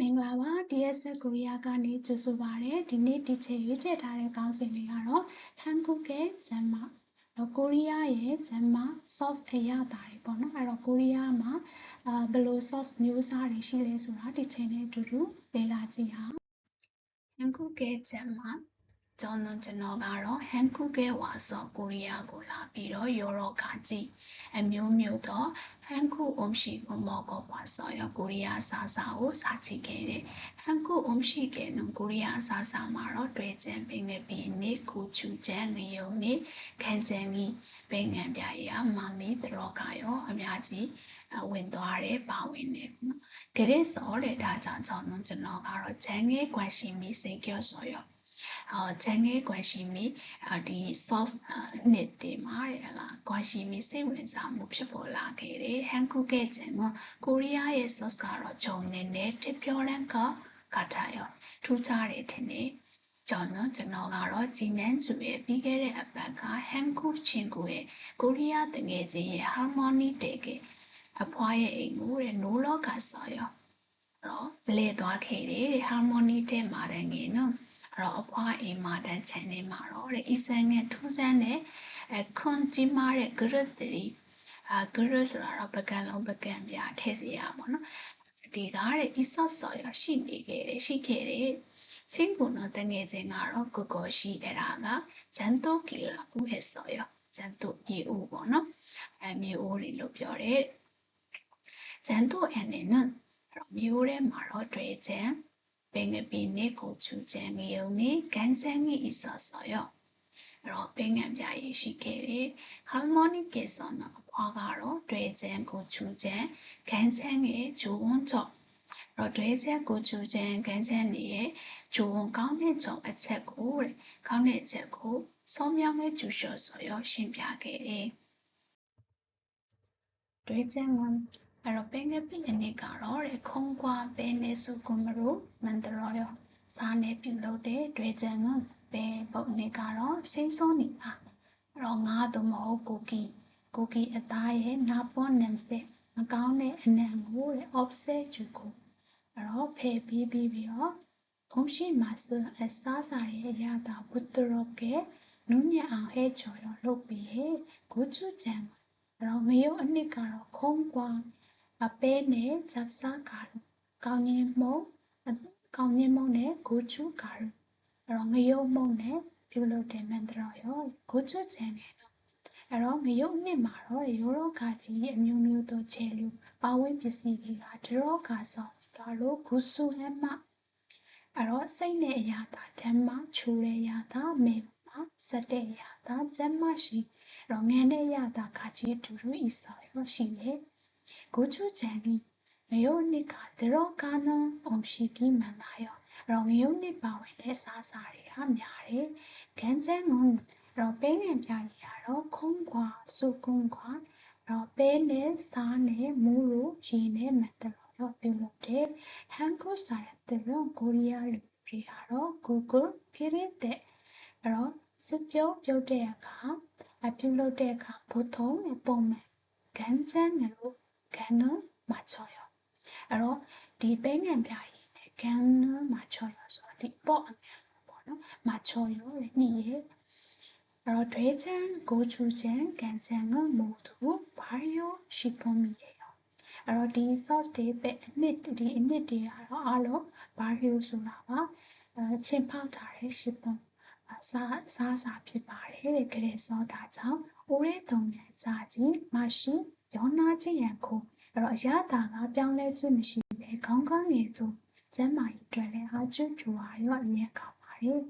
မင်္ဂလာပါ DSS ကိုရီးယားကနေကြိုဆိုပါရစေဒီနေ့ဒီချိန်ရွေးချယ်ထားတဲ့ခေါင်းစဉ်လေးကတော့ 한국의 전마 ကိုရီးယားရဲ့ဂျန်မာ sauce အရသာတွေပေါ့နော်အဲ့တော့ကိုရီးယားမှာဘယ်လို sauce မျိုးစားတွေရှိလဲဆိုတာဒီချိန်နဲ့အတူတူလေ့လာကြည့်အောင် 한국의 전마 저는ကတော့ 한국에 와서 코리아고 라비로 여러 가지 묘묘도 한국 음식을 먹어봤어요. 코리아 사사오 사치게래. 한국 음식에는 코리아 사사마로 돼지뱅이 비니 고추장 의용이 간장이 뱅에비야 많이 들어가요. 아미아지 윈도아래 바위네. 그래서 레다자 저는ကတော့ 장에 관심이 생겼어요. 장에 관심이 이 sauce နဲ့တင်ပါတယ်လား 관심이 စိတ်ဝင်စားမှုဖြစ်ပေါ်လာခဲ့တယ် 한국의 장은 코리아의 sauce ကတော့ဂျုံနဲ့특별한 것 같아요. 투자를 했네. 저는ကတော့ 지난주에ပြီးခဲ့တဲ့အပတ်က 한국 친구의 코리아 등해지의 할머니 댁에 아빠의အိမ်ကို놀러 갔어요. လေသွားခဲ့တယ် 할머니 댁 말하기는အဖွားအိမ်မှာတန်းချန်နေမှာတော့တဲ့ဤဆန်နဲ့ထူးဆန်းတဲ့ခွန်ကြီးမားတဲ့ group တွေgroup ဆိုတာတော့ပကံလုံးပကံပြထည့်စီရပါတော့ဒီကားတဲ့ဤဆော့ဆော်ရရှိခဲ့တယ်ချင်းကနော်တငယ်ချင်းကတော့ကိုကိုရှိအဲ့ဒါကဂျန်တိုကီလာကူဟဲဆော်ရဂျန်တိုမြေဦးပေါ့နော်မြေဦးတွေလို့ပြောတယ်ဂျန်တိုအနေနဲ့မြေဦးထဲမှာတော့တွေ့ချင်뱅에비니 고추장 의용이 간장이 있었어요. 뱅에비아의 시계를 할머니께서는 화가로 돼지 고추장 간장의 좋은 점, 돼지 고추장 간장의 좋은 가운데적 설명해 주셨어요. 신기하게. 돼지는 뱅에비니까로 콩과 베네 소금으로 만들어요. 산에 필요돼 돼지는 베니까로 생선이다. 롱아도 먹고 고기 에다에 나쁜 냄새 가운데 냉을 없애주고 배비비비어 음식 맛을 싸사리에 야다 부드럽게 눈이 안 해줘요. 로비에 고추장ငရုတ်အနှစ်ကတော့ခုံးကွာအပဲနဲ့ဇပ်စားကာရုကောင်းရင်မုံနဲ့ဂိုချူကာရုငရုတ်မုံနဲ့ပြုလုပ်တဲ့မန်တရောရောဂိုချူချန်နဲ့တော့ငရုတ်အနှစ်မှာတော့ရောရောကာကြီးအမျိုးမျိုးသောခြေလူပါဝင်ပစ္စည်းတွေကဒရောကာဆောင်ဒါလို့ဂုစုဟမစိတ်နဲ့အရာသာဓမ္မချူတဲ့အရာသာမေမှာစက်တဲ့အရာသာဇမ္မရှိငန်တဲ့အရာသာကာကြီးတူတူဤဆောင်ရရှိလေဂိုချူချန်ဒီငရုတ်နှစ်ကဒရောကာနံရှိပြီးမှန်လာရောငရုတ်နှစ်ပါဝင်တဲ့စားစာတွေကများတယ်ကန်ချန်ငုံပဲငန်ပြကြီးကတော့ခုံးကွာစုကုန်းကွာပဲနဲ့စားနဲ့မူးလို့ရေနဲ့မတ်တော်ပြုလုပ်တဲ့ဟန်ကိုစားတဲ့ကိုရီးယားလူတွေကတော့ကိုကိုခရစ်တဲ့စစ်ပြုတ်တဲ့အခါပြုလုပ်တဲ့အခါ보통ပုံမှန်간장으로 간을 맞춰요. ဒီပဲငန်ပြကြီးနဲ့간을 맞춰요. ဆိုတော့ဒီပေါ့အငန်ပေါ့နော် 맞춰요. နေ့돼지 고추장 간장은 모두 발효식품이에요. ဒီ sauce တွေပဲအနှစ်တွေကတော့အားလုံး 발효ဆိုတာကချင်းဖောက်ထားတဲ့식품စားစာဖြစ်ပါတယ်တဲ့그래서ဒါကြောင့်오랫동안 자지 맛이 변하지 않고 အရသာကပြောင်းလဲခြင်းမရှိဘဲ건강에도ကျန်းမာရေးအတွက်လည်း아주 좋아요 အရင်ကောင်းပါတယ်